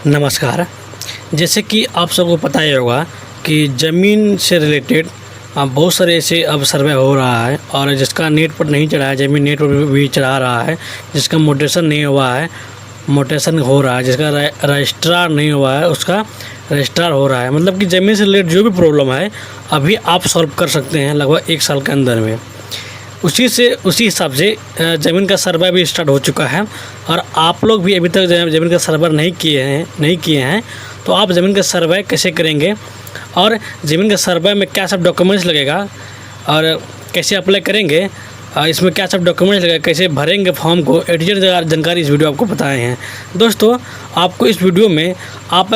नमस्कार। जैसे कि आप सबको पता ही होगा कि ज़मीन से रिलेटेड बहुत सारे ऐसे अब सर्वे हो रहा है और जिसका नेट पर नहीं चढ़ा है, ज़मीन नेट पर भी चढ़ा रहा है, जिसका म्यूटेशन नहीं हुआ है म्यूटेशन हो रहा है, जिसका रजिस्ट्रार नहीं हुआ है उसका रजिस्ट्रार हो रहा है। मतलब कि ज़मीन से रिलेटेड जो भी प्रॉब्लम है अभी आप सॉल्व कर सकते हैं लगभग 1 साल के अंदर में। उसी हिसाब से ज़मीन का सर्वे भी स्टार्ट हो चुका है और आप लोग भी अभी तक ज़मीन का सर्वे नहीं किए हैं तो आप ज़मीन का सर्वे कैसे करेंगे और ज़मीन का सर्वे में क्या सब डॉक्यूमेंट्स लगेगा और कैसे अप्लाई करेंगे, इसमें क्या सब डॉक्यूमेंट्स लगेगा, कैसे भरेंगे फॉर्म को, ए टू जेड जानकारी इस वीडियो आपको बताए हैं। दोस्तों आपको इस वीडियो में आप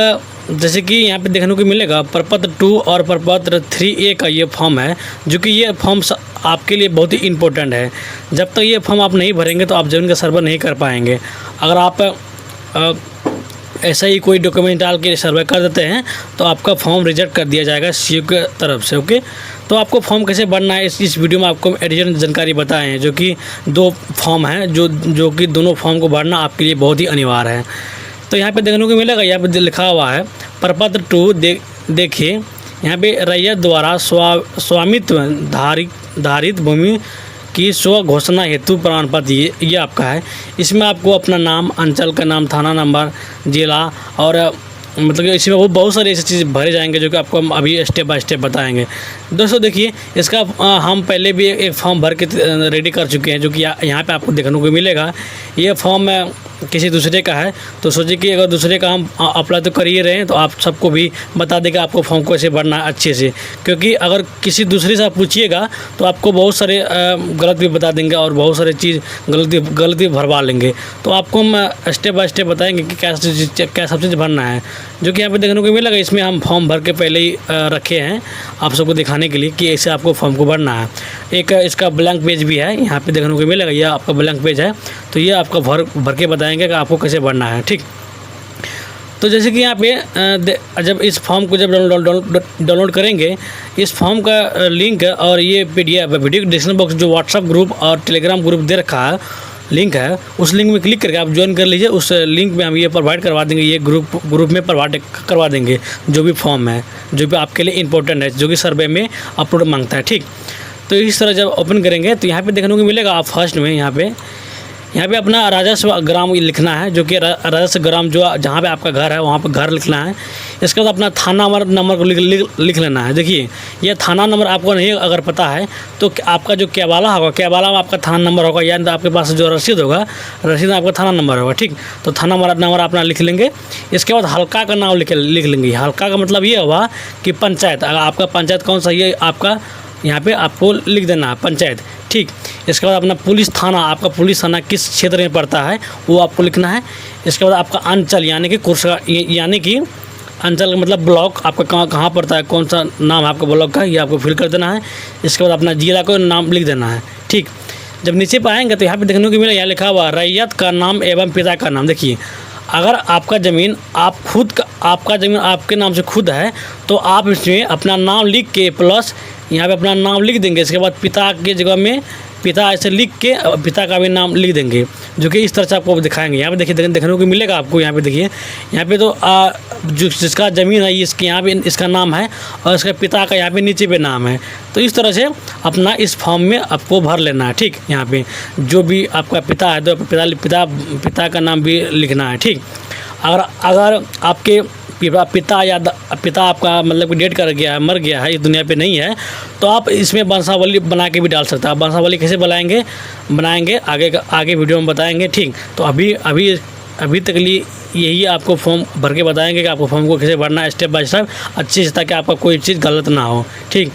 जैसे कि यहाँ पे देखने को मिलेगा प्रपत्र 2 और प्रपत्र 3A का ये फॉर्म है, जो कि ये फॉर्म आपके लिए बहुत ही इम्पोर्टेंट है। जब तक ये फॉर्म आप नहीं भरेंगे तो आप ज़मीन का सर्वे नहीं कर पाएंगे। अगर आप ऐसा ही कोई डॉक्यूमेंट डाल के सर्वे कर देते हैं तो आपका फॉर्म रिजेक्ट कर दिया जाएगा सीईओ के तरफ से। ओके, तो आपको फॉर्म कैसे भरना है इस वीडियो में आपको एडिशनल जानकारी बताए हैं, जो कि 2 फॉर्म हैं जो कि दोनों फॉर्म को भरना आपके लिए बहुत ही अनिवार्य है। तो यहाँ पे देखने को मिलेगा, यहाँ पे लिखा हुआ है प्रपत्र 2। देखिए यहाँ पे रैयत द्वारा स्वामित्व धारित भूमि की स्व घोषणा हेतु प्रमाण पत्र ये आपका है। इसमें आपको अपना नाम, अंचल का नाम, थाना नंबर, जिला और मतलब इसमें वो बहुत सारी ऐसी चीज़ भरे जाएंगे जो कि आपको हम अभी स्टेप बाय स्टेप बताएंगे। दोस्तों देखिए इसका हम पहले भी एक फॉर्म भर के रेडी कर चुके हैं, जो कि यहाँ पे आपको देखने को मिलेगा। ये फॉर्म किसी दूसरे का है तो सोचिए कि अगर दूसरे का हम अप्लाई तो कर ही रहे हैं तो आप सबको भी बता देगा आपको फॉर्म को ऐसे भरना है अच्छे से, क्योंकि अगर किसी दूसरे से आप पूछिएगा तो आपको बहुत सारे गलत भी बता देंगे और बहुत सारे चीज़ गलती भरवा लेंगे। तो आपको हम स्टेप बाय स्टेप बताएंगे कि क्या सब चीज़ भरना है, जो कि यहाँ पे देखने को मिलेगा। इसमें हम फॉर्म भर के पहले ही रखे हैं आप सबको दिखाने के लिए कि ऐसे आपको फॉर्म को भरना है। एक इसका ब्लैंक पेज भी है, यहाँ पे देखने को मिलेगा, यह आपका ब्लैंक पेज है। तो ये आपका भर के बताएंगे कि आपको कैसे भरना है। ठीक, तो जैसे कि यहाँ पे जब इस फॉर्म को जब डाउनलोड करेंगे, इस फॉर्म का लिंक और ये PDF वीडियो डिस्क्रिप्शन बॉक्स जो व्हाट्सअप ग्रुप और टेलीग्राम ग्रुप दे रखा है लिंक है, उस लिंक में क्लिक करके आप ज्वाइन कर लीजिए। उस लिंक में हम ये प्रोवाइड करवा देंगे, ये ग्रुप में प्रोवाइड करवा देंगे जो भी फॉर्म है जो भी आपके लिए इंपॉर्टेंट है, जो कि सर्वे में अपलोड मांगता है। ठीक, तो इस तरह जब ओपन करेंगे तो यहाँ पे देखने को मिलेगा आप फर्स्ट में यहाँ पे अपना राजस्व ग्राम लिखना है, जो कि राजस्व ग्राम जो जहाँ पे आपका घर है वहाँ पे घर लिखना है। इसके बाद अपना थाना नंबर को लिख लेना है। देखिए ये थाना नंबर आपको नहीं अगर पता है तो आपका जो कैबाला होगा, कैबाला में आपका थाना नंबर होगा, या तो आपके पास जो रसीद होगा, रसीद में आपका थाना नंबर होगा। ठीक, तो थाना नंबर अपना लिख लेंगे। इसके बाद हल्का का नाम लिख लेंगे। हल्का का मतलब ये हुआ कि पंचायत, अगर आपका पंचायत कौन सा ये आपका यहाँ पे आपको लिख देना है पंचायत। ठीक, इसके बाद अपना पुलिस थाना, आपका पुलिस थाना किस क्षेत्र में पड़ता है वो आपको लिखना है। इसके बाद आपका अंचल यानी कि अंचल का मतलब ब्लॉक आपका कहाँ पड़ता है, कौन सा नाम है आपका ब्लॉक का, ये आपको फिल कर देना है। इसके बाद अपना जिला को नाम लिख देना है। ठीक, जब नीचे पर आएंगे तो यहाँ पे देखने को मिलेगा, यहाँ लिखा हुआ रैयत का नाम एवं पिता का नाम। देखिए अगर आपका ज़मीन आपका ज़मीन आपके नाम से खुद है तो आप इसमें अपना नाम लिख के प्लस यहाँ पे अपना नाम लिख देंगे। इसके बाद पिता के जगह में पिता ऐसे लिख के पिता का भी नाम लिख देंगे, जो कि इस तरह से आपको दिखाएंगे। यहाँ पे देखिए देखने को मिलेगा आपको, यहाँ पे देखिए यहाँ पे तो जो जिसका ज़मीन है इसके यहाँ पे इसका नाम है और इसका पिता का यहाँ पे नीचे पे नाम है। तो इस तरह से अपना इस फॉर्म में आपको भर लेना है। ठीक, यहाँ पे जो भी आपका पिता है तो पिता का नाम भी लिखना है। ठीक, अगर आपके पिता आपका मतलब कि डेट कर गया है, मर गया है, इस दुनिया पे नहीं है, तो आप इसमें वंशावली बना के भी डाल सकते हैं। आप वंशावली कैसे बनाएंगे आगे वीडियो में बताएंगे। ठीक, तो अभी तक लिए यही आपको फॉर्म भर के बताएंगे कि आपको फॉर्म को कैसे भरना है स्टेप बाय स्टेप अच्छे से, ताकि आपका कोई चीज़ गलत ना हो। ठीक,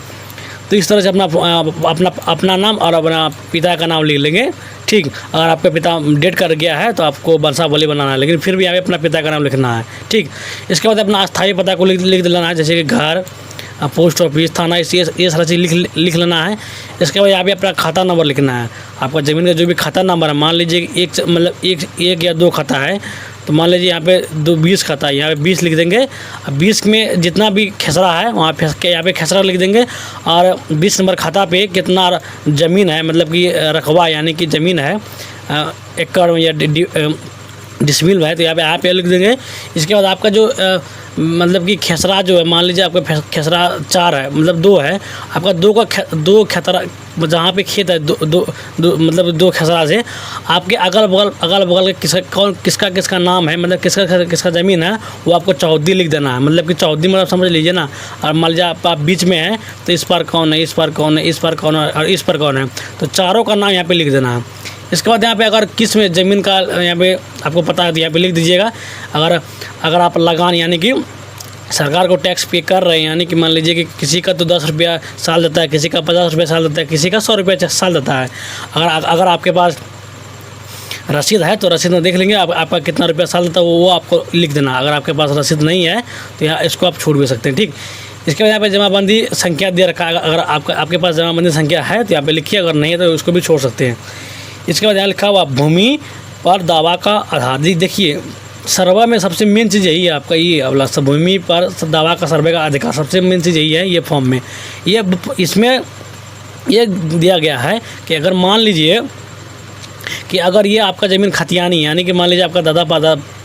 तो इस तरह से अपना नाम और अपना पिता का नाम लिख लेंगे। ठीक, अगर आपका पिता डेट कर गया है तो आपको वंशावली बनाना है, लेकिन फिर भी यहाँ पे अपना पिता का नाम लिखना है। ठीक, इसके बाद अपना अस्थायी पता को लिख देना है, जैसे कि घर, पोस्ट ऑफिस, थाना, ये सारा चीज़ लिख लेना है। इसके बाद यहाँ पे अपना खाता नंबर लिखना है। आपका ज़मीन का जो भी खाता नंबर है, मान लीजिए एक या 2 खाता है, तो मान लीजिए यहाँ पे 20 खाता है, यहाँ पे 20 लिख देंगे। 20 में जितना भी खेसरा है वहाँ पे यहाँ पे खेसरा लिख देंगे, और 20 नंबर खाता पे कितना ज़मीन है, मतलब कि रकबा यानी कि ज़मीन है एकड़ या डिसमिल है तो यहाँ पे आप लिख देंगे। इसके बाद आपका जो मतलब कि खेसरा जो है, मान लीजिए आपका खेसरा 4 है, मतलब 2 है, आपका 2 खेतरा जहाँ पे खेत है, दो मतलब 2 खेसरा से आपके अगल बगल के किसका नाम है, मतलब किसका ज़मीन है, वो आपको चौहद्दी लिख देना है। मतलब कि चौहद्दी मतलब समझ लीजिए ना। और मान लीजिए आप बीच में हैं तो इस पर कौन है, इस पर कौन है, इस पर कौन है और इस पर कौन है, तो चारों का नाम यहाँ पे लिख देना है। इसके बाद यहाँ पे अगर किस में ज़मीन का यहाँ पे आपको पता है तो यहाँ पे लिख दीजिएगा। अगर आप लगान यानी कि सरकार को टैक्स पे कर रहे हैं, यानी कि मान लीजिए कि किसी का तो 10 रुपया साल देता है, किसी का 50 रुपया साल देता है, किसी का 100 रुपया साल देता है। अगर आपके पास रसीद है तो रसीद में देख लेंगे आपका कितना रुपया साल देता है, वो आपको लिख देना। अगर आपके पास रसीद नहीं है तो यहाँ इसको आप छोड़ भी सकते हैं, ठीक। इसके बाद यहाँ पे जमाबंदी संख्या दे रखा है। अगर आपके पास जमाबंदी संख्या है तो यहाँ पे लिखिए, अगर नहीं है तो उसको भी छोड़ सकते हैं। इसके बाद यहाँ लिखा हुआ भूमि पर दावा का आधार। देखिए सर्वे में सबसे मेन चीज़ यही है आपका, ये अगला भूमि पर दावा का सर्वे का अधिकार, सबसे मेन चीज़ यही है। ये फॉर्म में इसमें ये दिया गया है कि अगर मान लीजिए कि अगर ये आपका ज़मीन खतियानी, यानी कि मान लीजिए आपका दादा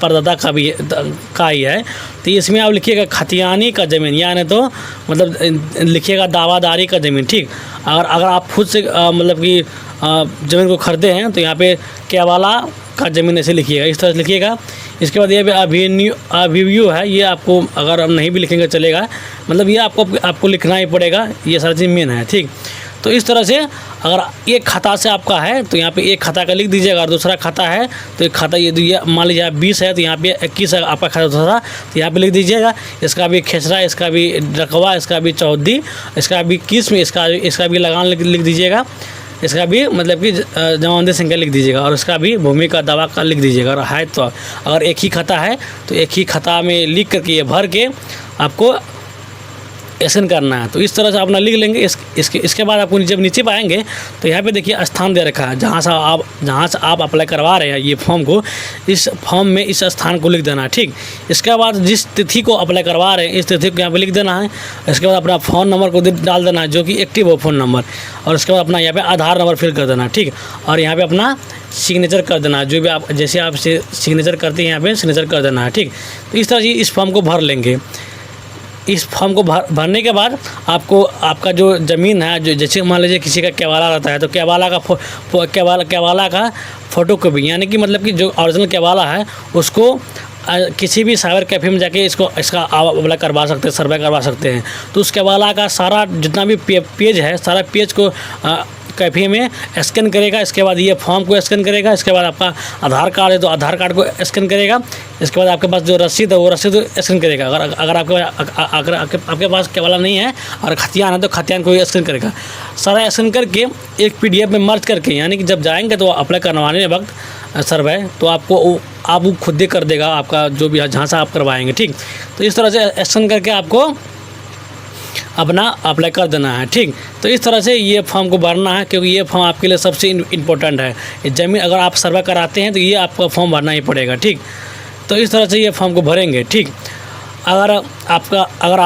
परदादा का ही है, तो इसमें आप लिखिएगा खतियानी का ज़मीन, यानी तो मतलब लिखिएगा दावादारी का ज़मीन, ठीक। अगर आप खुद से मतलब कि ज़मीन को खरीदे हैं तो यहाँ पे केवाला का ज़मीन ऐसे लिखिएगा, इस तरह से लिखिएगा। इसके बाद ये भी अभिव्यू है, ये आपको अगर हम नहीं भी लिखेंगे चलेगा, मतलब ये आपको लिखना ही पड़ेगा, ये सारी चीज़ मेन है, ठीक। तो इस तरह से अगर एक खाता से आपका है तो यहाँ पे एक खाता का लिख दीजिएगा, और दूसरा खाता है तो एक खाता ये मान लीजिए 20 है तो यहाँ पे 21 है आपका खाता दूसरा, तो यहाँ पे लिख दीजिएगा। इसका भी खेसरा, इसका भी रकवा, इसका भी चौहद्दी, इसका भी किस्म, इसका भी लगान लिख दीजिएगा। इसका भी मतलब कि जमाबंदी संख्या लिख दीजिएगा, और इसका भी भूमि का दावा का लिख दीजिएगा। और है तो अगर एक ही खाता है तो एक ही खाता में लिख करके ये भर के आपको स्कैन करना है। तो इस तरह से अपना लिख लेंगे। इसके बाद आपको जब नीचे पाएंगे तो यहाँ पे देखिए स्थान दे रखा है, जहाँ से आप अप्लाई करवा रहे हैं ये फॉर्म को, इस फॉर्म में इस स्थान को लिख देना है, ठीक। इसके बाद जिस तिथि को अप्लाई करवा रहे हैं इस तिथि को यहाँ पे लिख देना है। इसके बाद अपना फ़ोन नंबर को डाल देना है जो कि एक्टिव हो फ़ोन नंबर, और उसके बाद अपना यहाँ पे आधार नंबर फिल कर देना है, ठीक। और यहाँ पे अपना सिग्नेचर कर देना है, जो भी आप जैसे आप सिग्नेचर करते हैं यहाँ पे सिग्नेचर कर देना है, ठीक। तो इस तरह से इस फॉर्म को भर लेंगे। इस फॉर्म को भरने के बाद आपको आपका जो ज़मीन है, जो जैसे मान लीजिए किसी का केवाला रहता है तो केवाला का फ़ोटोकॉपी, यानी कि मतलब कि जो ओरिजिनल केवाला है उसको किसी भी साइबर कैफ़े में जाके इसका अप्लाई करवा सकते हैं, सर्वे करवा सकते हैं। तो उस केवाला का सारा जितना भी पेज है, सारा पेज को कैफ़े में स्कैन करेगा। इसके बाद ये फॉर्म को स्कैन करेगा। इसके बाद आपका आधार कार्ड है तो आधार कार्ड को स्कैन करेगा। इसके बाद आपके पास जो रसीद है वो रसीद स्कैन करेगा। अगर आपके पास केवाला नहीं है और खतियान है तो खतियान को स्कैन करेगा। सारा स्कैन करके एक PDF में मर्ज करके, यानी कि जब जाएंगे तो अप्लाई करवाने वक्त सर्वे तो आप वो खुद ही कर देगा, आपका जो भी जहाँ से आप करवाएंगे, ठीक। तो इस तरह से स्कैन करके आपको अपना अप्लाई कर देना है, ठीक। तो इस तरह से ये फॉर्म को भरना है, क्योंकि ये फॉर्म आपके लिए सबसे इम्पोर्टेंट है। ज़मीन अगर आप सर्वे कराते हैं तो ये आपका फॉर्म भरना ही पड़ेगा, ठीक। तो इस तरह से ये फॉर्म को भरेंगे, ठीक। अगर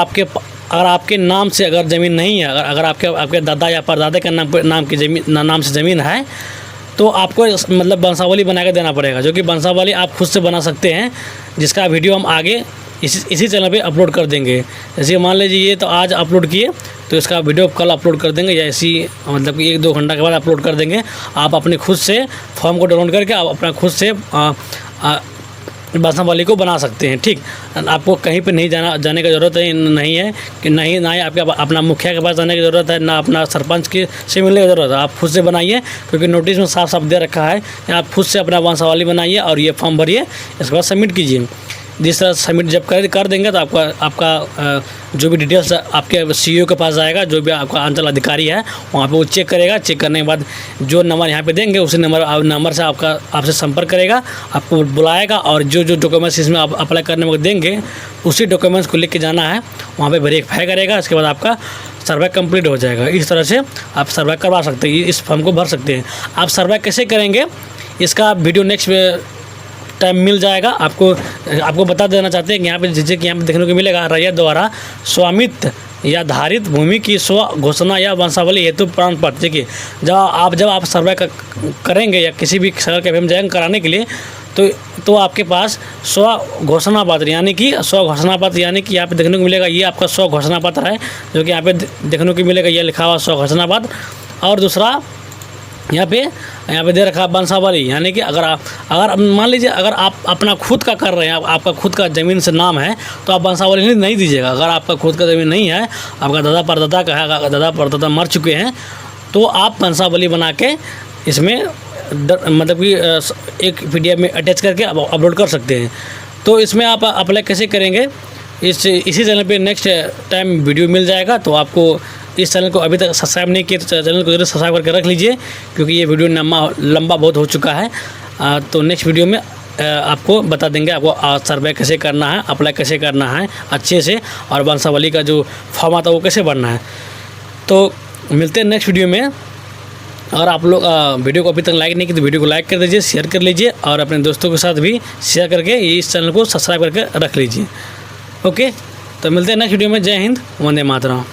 आपके नाम से अगर ज़मीन नहीं है, अगर आपके दादा या परदादा के नाम से ज़मीन है तो आपको मतलब वंशावली बना के देना पड़ेगा, जो कि वंशावली आप खुद से बना सकते हैं, जिसका वीडियो हम आगे इसी चैनल पे अपलोड कर देंगे। जैसे मान लीजिए ये तो आज अपलोड किए तो इसका वीडियो कल अपलोड कर देंगे, या ऐसी मतलब कि 1-2 घंटा के बाद अपलोड कर देंगे। आप अपने खुद से फॉर्म को डाउनलोड करके आप अपना खुद से वंशावली को बना सकते हैं, ठीक। आपको कहीं पे नहीं जाने की ज़रूरत नहीं है कि ना ही आपके अपना मुखिया के पास जाने की ज़रूरत है, ना अपना सरपंच से मिलने की ज़रूरत है। आप खुद से बनाइए, क्योंकि नोटिस में साफ साफ दे रखा है कि आप खुद से अपना वंशावली बनाइए और ये फॉर्म भरिए। इसके बाद सबमिट कीजिए। जिस तरह सबमिट जब कर देंगे तो आपका जो भी डिटेल्स आपके CEO के पास जाएगा, जो भी आपका अंचल अधिकारी है वहाँ पे वो चेक करेगा। चेक करने के बाद जो नंबर यहाँ पे देंगे उसी नंबर से आपसे संपर्क करेगा, आपको बुलाएगा, और जो डॉक्यूमेंट्स इसमें आप अप्लाई करने में देंगे उसी डॉक्यूमेंट्स को लेके जाना है, वहाँ पे वेरीफाई करेगा। इसके बाद आपका सर्वे कंप्लीट हो जाएगा। इस तरह से आप सर्वे करवा सकते हैं, इस फॉर्म को भर सकते हैं। आप सर्वे कैसे करेंगे इसका वीडियो नेक्स्ट टाइम मिल जाएगा। आपको बता देना चाहते हैं कि यहाँ पे जैसे कि यहाँ पे देखने को मिलेगा, रैयत द्वारा स्वामित्व या धारित भूमि की स्व घोषणा या वंशावली हेतु प्रमाण पत्र। देखिए जब आप सर्वे करेंगे या किसी भी सर्वे कैफे में जाएंगे कराने के लिए, तो तो आपके पास 100 घोषणा पत्र यानी कि 100 घोषणा पत्र यानी कि यहाँ पे देखने को मिलेगा, ये आपका 100 घोषणा पत्र है जो कि यहाँ पे देखने को मिलेगा, ये लिखा हुआ 100 घोषणा पत्र। और दूसरा यहाँ पे दे रखा है वंशावली, यानी कि अगर मान लीजिए अगर आप अपना खुद का कर रहे हैं, आपका खुद का ज़मीन से नाम है तो आप वंशावली नहीं दीजिएगा। अगर आपका खुद का ज़मीन नहीं है, आपका दादा परदादा का है, अगर दादा परदादा मर चुके हैं, तो आप वंशावली बना के इसमें मतलब कि एक PDF में अटैच करके अपलोड कर सकते हैं। तो इसमें आप अप्लाई कैसे करेंगे, इसी चैनल पे नेक्स्ट टाइम वीडियो मिल जाएगा। तो आपको इस चैनल को अभी तक सब्सक्राइब नहीं किया तो चैनल को जरूर सब्सक्राइब करके रख लीजिए, क्योंकि ये वीडियो लंबा बहुत हो चुका है। तो नेक्स्ट वीडियो में आपको बता देंगे आपको सर्वे कैसे करना है, अप्लाई कैसे करना है अच्छे से, और वंशावली का जो फॉर्म आता है वो कैसे भरना है। तो मिलते हैं नेक्स्ट वीडियो में। अगर आप लोग वीडियो को अभी तक लाइक नहीं की तो वीडियो को लाइक कर दीजिए, शेयर कर लीजिए, और अपने दोस्तों के साथ भी शेयर करके इस चैनल को सब्सक्राइब करके रख लीजिए। ओके, तो मिलते हैं नेक्स्ट वीडियो में। जय हिंद, वंदे मातरम।